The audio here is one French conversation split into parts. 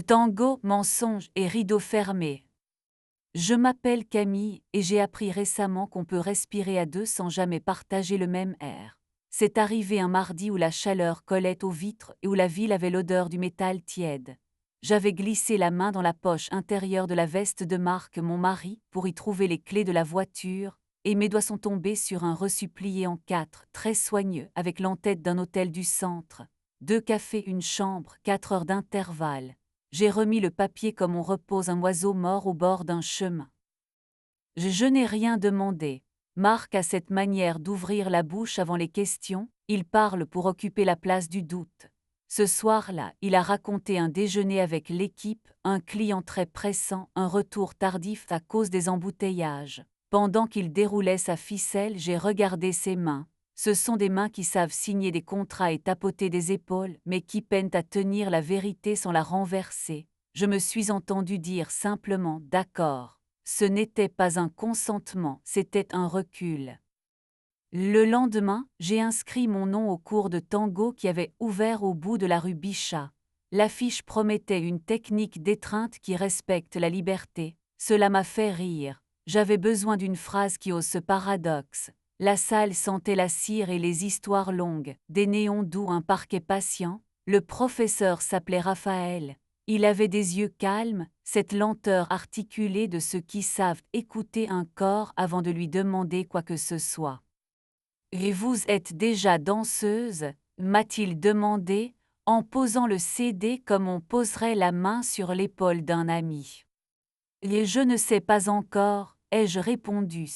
Tango, mensonge et rideau fermé. Je m'appelle Camille et j'ai appris récemment qu'on peut respirer à deux sans jamais partager le même air. C'est arrivé un mardi où la chaleur collait aux vitres et où la ville avait l'odeur du métal tiède. J'avais glissé la main dans la poche intérieure de la veste de Marc, mon mari, pour y trouver les clés de la voiture, et mes doigts sont tombés sur un reçu plié en 4, très soigneux, avec l'entête d'un hôtel du centre. 2 cafés, une chambre, 4 heures d'intervalle. J'ai remis le papier comme on repose un oiseau mort au bord d'un chemin. Je n'ai rien demandé. Marc a cette manière d'ouvrir la bouche avant les questions, il parle pour occuper la place du doute. Ce soir-là, il a raconté un déjeuner avec l'équipe, un client très pressant, un retour tardif à cause des embouteillages. Pendant qu'il déroulait sa ficelle, j'ai regardé ses mains. Ce sont des mains qui savent signer des contrats et tapoter des épaules, mais qui peinent à tenir la vérité sans la renverser. Je me suis entendu dire simplement « d'accord ». Ce n'était pas un consentement, c'était un recul. Le lendemain, j'ai inscrit mon nom au cours de tango qui avait ouvert au bout de la rue Bichat. L'affiche promettait une technique d'étreinte qui respecte la liberté. Cela m'a fait rire. J'avais besoin d'une phrase qui ose ce paradoxe. La salle sentait la cire et les histoires longues, des néons doux, un parquet patient. Le professeur s'appelait Raphaël. Il avait des yeux calmes, cette lenteur articulée de ceux qui savent écouter un corps avant de lui demander quoi que ce soit. « Et vous êtes déjà danseuse ?» m'a-t-il demandé, en posant le CD comme on poserait la main sur l'épaule d'un ami. « Et je ne sais pas encore », ai-je répondu.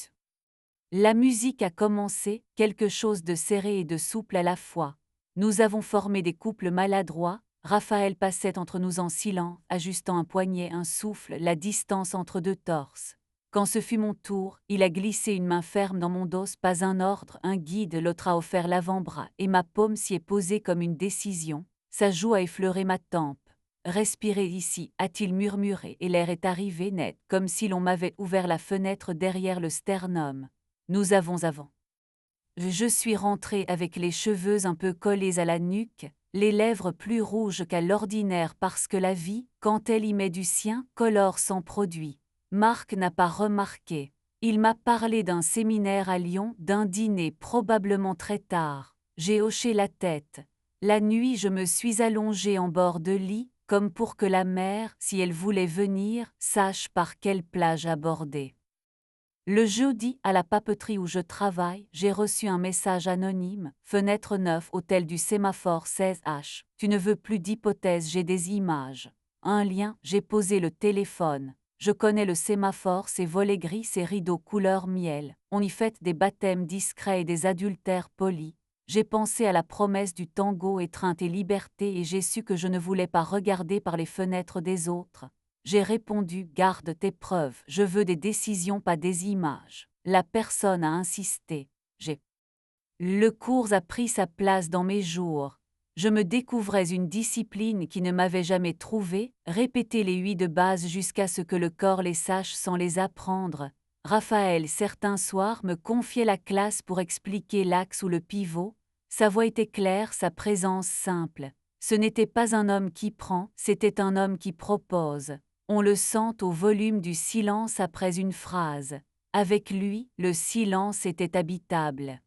La musique a commencé, quelque chose de serré et de souple à la fois. Nous avons formé des couples maladroits. Raphaël passait entre nous en silence, ajustant un poignet, un souffle, la distance entre deux torses. Quand ce fut mon tour, il a glissé une main ferme dans mon dos, pas un ordre, un guide, l'autre a offert l'avant-bras, et ma paume s'y est posée comme une décision. Sa joue a effleuré ma tempe. « Respirez ici », a-t-il murmuré, et l'air est arrivé net, comme si l'on m'avait ouvert la fenêtre derrière le sternum. Nous avons avant. Je suis rentrée avec les cheveux un peu collés à la nuque, les lèvres plus rouges qu'à l'ordinaire parce que la vie, quand elle y met du sien, colore son produit. Marc n'a pas remarqué. Il m'a parlé d'un séminaire à Lyon, d'un dîner probablement très tard. J'ai hoché la tête. La nuit, je me suis allongée en bord de lit, comme pour que la mer, si elle voulait venir, sache par quelle plage aborder. Le jeudi, à la papeterie où je travaille, j'ai reçu un message anonyme, fenêtre 9, hôtel du sémaphore 16H. Tu ne veux plus d'hypothèses, j'ai des images. Un lien, j'ai posé le téléphone. Je connais le sémaphore, ses volets gris, ses rideaux couleur miel. On y fête des baptêmes discrets et des adultères polis. J'ai pensé à la promesse du tango, étreinte et liberté, et j'ai su que je ne voulais pas regarder par les fenêtres des autres. J'ai répondu « Garde tes preuves, je veux des décisions, pas des images ». La personne a insisté. Le cours a pris sa place dans mes jours. Je me découvrais une discipline qui ne m'avait jamais trouvée, répéter les 8 de base jusqu'à ce que le corps les sache sans les apprendre. Raphaël, certains soirs, me confiait la classe pour expliquer l'axe ou le pivot. Sa voix était claire, sa présence simple. Ce n'était pas un homme qui prend, c'était un homme qui propose. On le sent au volume du silence après une phrase. Avec lui, le silence était habitable.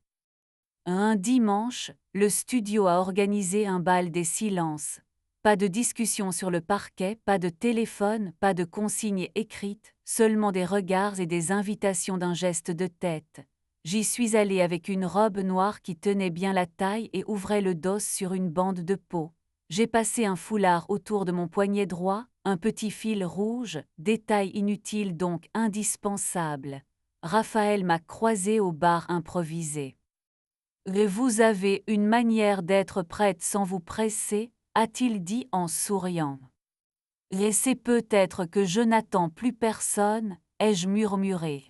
Un dimanche, le studio a organisé un bal des silences. Pas de discussion sur le parquet, pas de téléphone, pas de consignes écrites, seulement des regards et des invitations d'un geste de tête. J'y suis allée avec une robe noire qui tenait bien la taille et ouvrait le dos sur une bande de peau. J'ai passé un foulard autour de mon poignet droit, un petit fil rouge, détail inutile donc indispensable. Raphaël m'a croisé au bar improvisé. « Vous avez une manière d'être prête sans vous presser », a-t-il dit en souriant. « Et c'est peut-être que je n'attends plus personne », ai-je murmuré.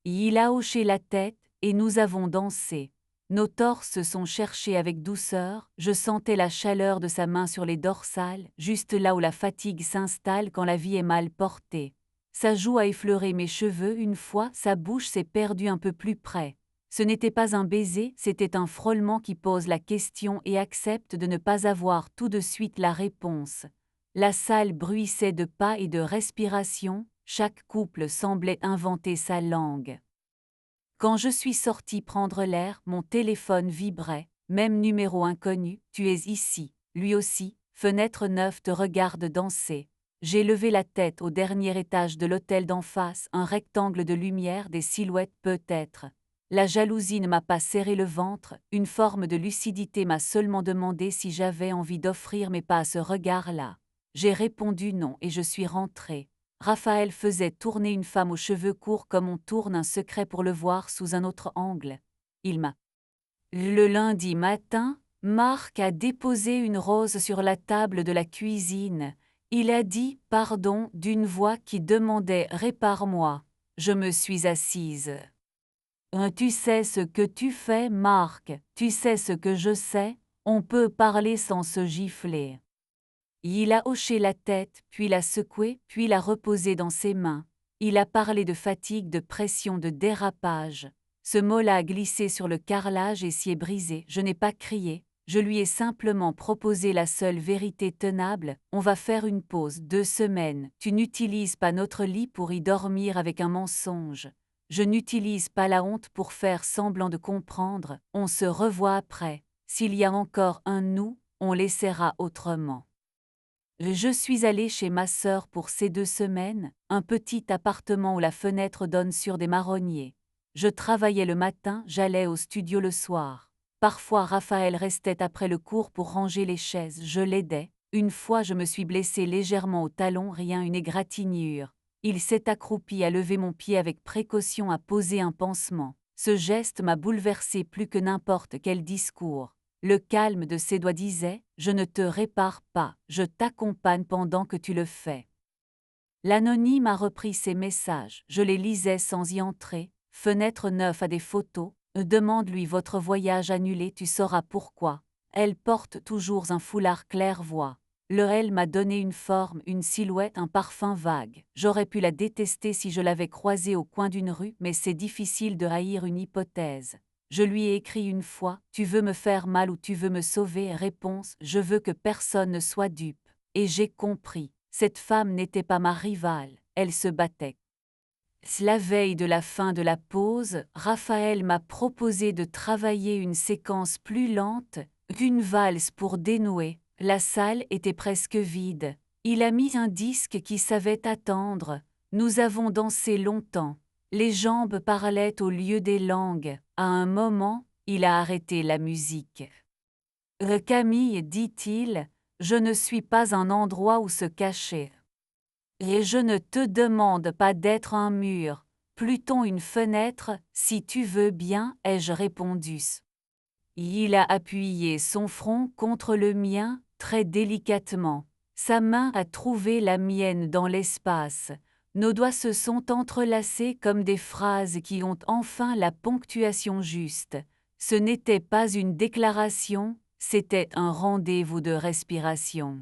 Il a hoché la tête, et nous avons dansé. Nos torses se sont cherchés avec douceur, je sentais la chaleur de sa main sur les dorsales, juste là où la fatigue s'installe quand la vie est mal portée. Sa joue a effleuré mes cheveux une fois, sa bouche s'est perdue un peu plus près. Ce n'était pas un baiser, c'était un frôlement qui pose la question et accepte de ne pas avoir tout de suite la réponse. La salle bruissait de pas et de respiration, chaque couple semblait inventer sa langue. Quand je suis sortie prendre l'air, mon téléphone vibrait, même numéro inconnu, tu es ici, lui aussi, fenêtre 9 te regarde danser. J'ai levé la tête au dernier étage de l'hôtel d'en face, un rectangle de lumière, des silhouettes peut-être. La jalousie ne m'a pas serré le ventre, une forme de lucidité m'a seulement demandé si j'avais envie d'offrir mes pas à ce regard-là. J'ai répondu non et je suis rentrée. Raphaël faisait tourner une femme aux cheveux courts comme on tourne un secret pour le voir sous un autre angle. Il m'a. Le lundi matin, Marc a déposé une rose sur la table de la cuisine. Il a dit « pardon » d'une voix qui demandait « répare-moi ». Je me suis assise. Tu sais ce que tu fais, Marc, tu sais ce que je sais, on peut parler sans se gifler. Il a hoché la tête, puis l'a secouée, puis l'a reposée dans ses mains. Il a parlé de fatigue, de pression, de dérapage. Ce mot-là a glissé sur le carrelage et s'y est brisé. Je n'ai pas crié. Je lui ai simplement proposé la seule vérité tenable. On va faire une pause, 2 semaines. Tu n'utilises pas notre lit pour y dormir avec un mensonge. Je n'utilise pas la honte pour faire semblant de comprendre. On se revoit après. S'il y a encore un nous, on laissera autrement. Je suis allée chez ma sœur pour ces 2 semaines, un petit appartement où la fenêtre donne sur des marronniers. Je travaillais le matin, j'allais au studio le soir. Parfois Raphaël restait après le cours pour ranger les chaises, je l'aidais. Une fois je me suis blessée légèrement au talon, rien, une égratignure. Il s'est accroupi à lever mon pied avec précaution, à poser un pansement. Ce geste m'a bouleversée plus que n'importe quel discours. Le calme de ses doigts disait « Je ne te répare pas, je t'accompagne pendant que tu le fais ». L'anonyme a repris ses messages, je les lisais sans y entrer. Fenêtre 9 a des photos, demande-lui votre voyage annulé, tu sauras pourquoi. Elle porte toujours un foulard clair-voie. Le elle m'a donné une forme, une silhouette, un parfum vague. J'aurais pu la détester si je l'avais croisée au coin d'une rue, mais c'est difficile de haïr une hypothèse. Je lui ai écrit une fois « Tu veux me faire mal ou tu veux me sauver ?» Réponse « Je veux que personne ne soit dupe. » Et j'ai compris. Cette femme n'était pas ma rivale, elle se battait. La veille de la fin de la pause, Raphaël m'a proposé de travailler une séquence plus lente, une valse pour dénouer. La salle était presque vide. Il a mis un disque qui savait attendre. Nous avons dansé longtemps. Les jambes parlaient au lieu des langues. À un moment, il a arrêté la musique. Camille, dit-il, je ne suis pas un endroit où se cacher. Et je ne te demande pas d'être un mur, plutôt une fenêtre, si tu veux bien, ai-je répondu. Il a appuyé son front contre le mien, très délicatement. Sa main a trouvé la mienne dans l'espace. Nos doigts se sont entrelacés comme des phrases qui ont enfin la ponctuation juste. Ce n'était pas une déclaration, c'était un rendez-vous de respiration.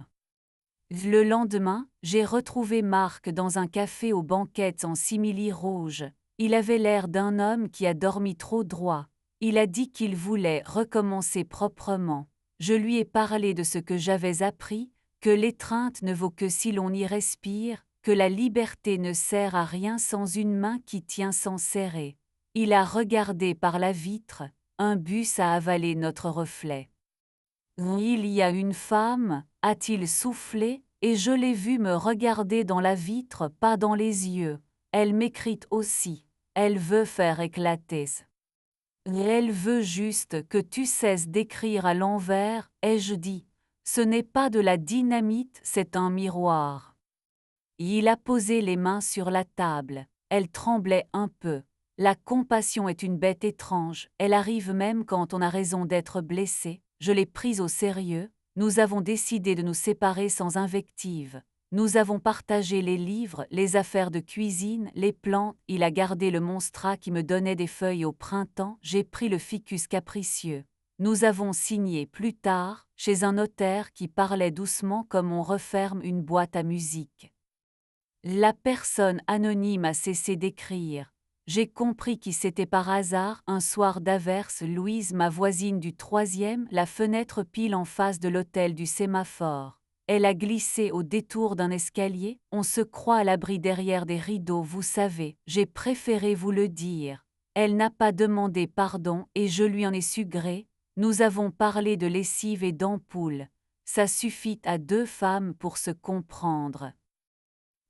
Le lendemain, j'ai retrouvé Marc dans un café aux banquettes en simili rouge. Il avait l'air d'un homme qui a dormi trop droit. Il a dit qu'il voulait recommencer proprement. Je lui ai parlé de ce que j'avais appris, que l'étreinte ne vaut que si l'on y respire, que la liberté ne sert à rien sans une main qui tient sans serrer. Il a regardé par la vitre, un bus a avalé notre reflet. Il y a une femme, a-t-il soufflé, et je l'ai vue me regarder dans la vitre, pas dans les yeux. Elle m'écrit aussi. Elle veut faire éclater. Elle veut juste que tu cesses d'écrire à l'envers, ai-je dit. Ce n'est pas de la dynamite, c'est un miroir. Il a posé les mains sur la table. Elle tremblait un peu. La compassion est une bête étrange, elle arrive même quand on a raison d'être blessé. Je l'ai prise au sérieux, nous avons décidé de nous séparer sans invective. Nous avons partagé les livres, les affaires de cuisine, les plans, il a gardé le monstrat qui me donnait des feuilles au printemps, j'ai pris le ficus capricieux. Nous avons signé plus tard, chez un notaire qui parlait doucement comme on referme une boîte à musique. La personne anonyme a cessé d'écrire. J'ai compris qui c'était par hasard, un soir d'averse, Louise, ma voisine du 3e, la fenêtre pile en face de l'hôtel du sémaphore. Elle a glissé au détour d'un escalier, on se croit à l'abri derrière des rideaux, vous savez, j'ai préféré vous le dire. Elle n'a pas demandé pardon et je lui en ai su gré. Nous avons parlé de lessive et d'ampoules. Ça suffit à deux femmes pour se comprendre.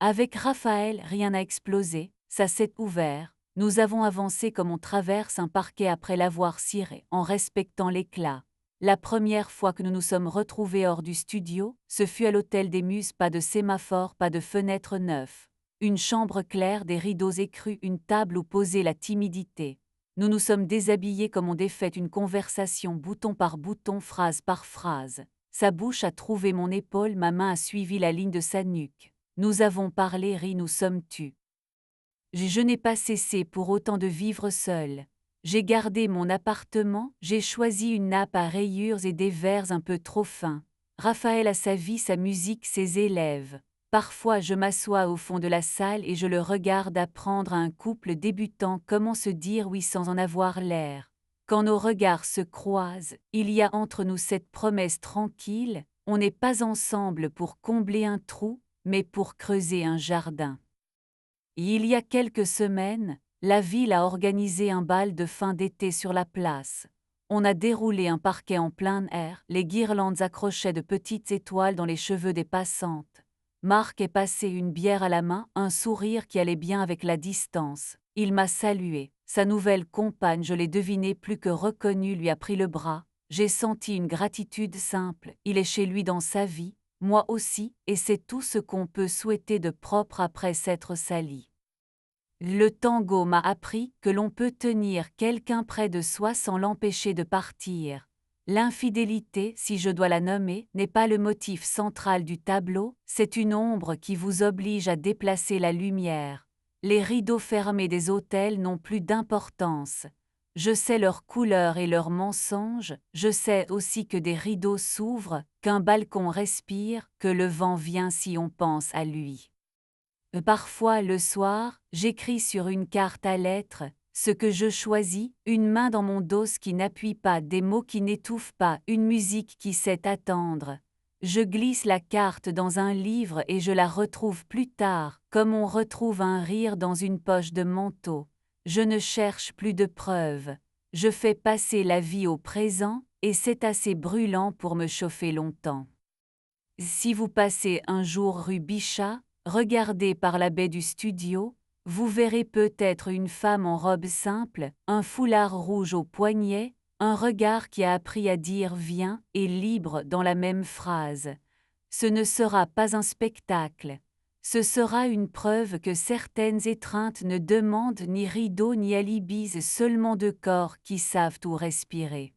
Avec Raphaël, rien n'a explosé, ça s'est ouvert. Nous avons avancé comme on traverse un parquet après l'avoir ciré, en respectant l'éclat. La première fois que nous nous sommes retrouvés hors du studio, ce fut à l'Hôtel des Muses, pas de sémaphore, pas de fenêtre neuve. Une chambre claire, des rideaux écrus, une table où poser la timidité. Nous nous sommes déshabillés comme on défait une conversation, bouton par bouton, phrase par phrase. Sa bouche a trouvé mon épaule, ma main a suivi la ligne de sa nuque. Nous avons parlé, ri, nous sommes tus. Je n'ai pas cessé pour autant de vivre seul. J'ai gardé mon appartement, j'ai choisi une nappe à rayures et des verres un peu trop fins. Raphaël a sa vie, sa musique, ses élèves. Parfois je m'assois au fond de la salle et je le regarde apprendre à un couple débutant comment se dire oui sans en avoir l'air. Quand nos regards se croisent, il y a entre nous cette promesse tranquille, on n'est pas ensemble pour combler un trou, mais pour creuser un jardin. Il y a quelques semaines, la ville a organisé un bal de fin d'été sur la place. On a déroulé un parquet en plein air, les guirlandes accrochaient de petites étoiles dans les cheveux des passantes. Marc est passé une bière à la main, un sourire qui allait bien avec la distance. Il m'a salué. Sa nouvelle compagne, je l'ai deviné plus que reconnue, lui a pris le bras. J'ai senti une gratitude simple, il est chez lui dans sa vie, moi aussi, et c'est tout ce qu'on peut souhaiter de propre après s'être sali. Le tango m'a appris que l'on peut tenir quelqu'un près de soi sans l'empêcher de partir. L'infidélité, si je dois la nommer, n'est pas le motif central du tableau, c'est une ombre qui vous oblige à déplacer la lumière. Les rideaux fermés des hôtels n'ont plus d'importance. Je sais leur couleur et leurs mensonges, je sais aussi que des rideaux s'ouvrent, qu'un balcon respire, que le vent vient si on pense à lui. Parfois, le soir, j'écris sur une carte à lettres, ce que je choisis, une main dans mon dos qui n'appuie pas, des mots qui n'étouffent pas, une musique qui sait attendre. Je glisse la carte dans un livre et je la retrouve plus tard, comme on retrouve un rire dans une poche de manteau. Je ne cherche plus de preuves. Je fais passer la vie au présent, et c'est assez brûlant pour me chauffer longtemps. Si vous passez un jour rue Bichat, regardez par la baie du studio, vous verrez peut-être une femme en robe simple, un foulard rouge au poignet, un regard qui a appris à dire viens et libre dans la même phrase. Ce ne sera pas un spectacle. Ce sera une preuve que certaines étreintes ne demandent ni rideaux ni alibis, seulement deux corps qui savent où respirer.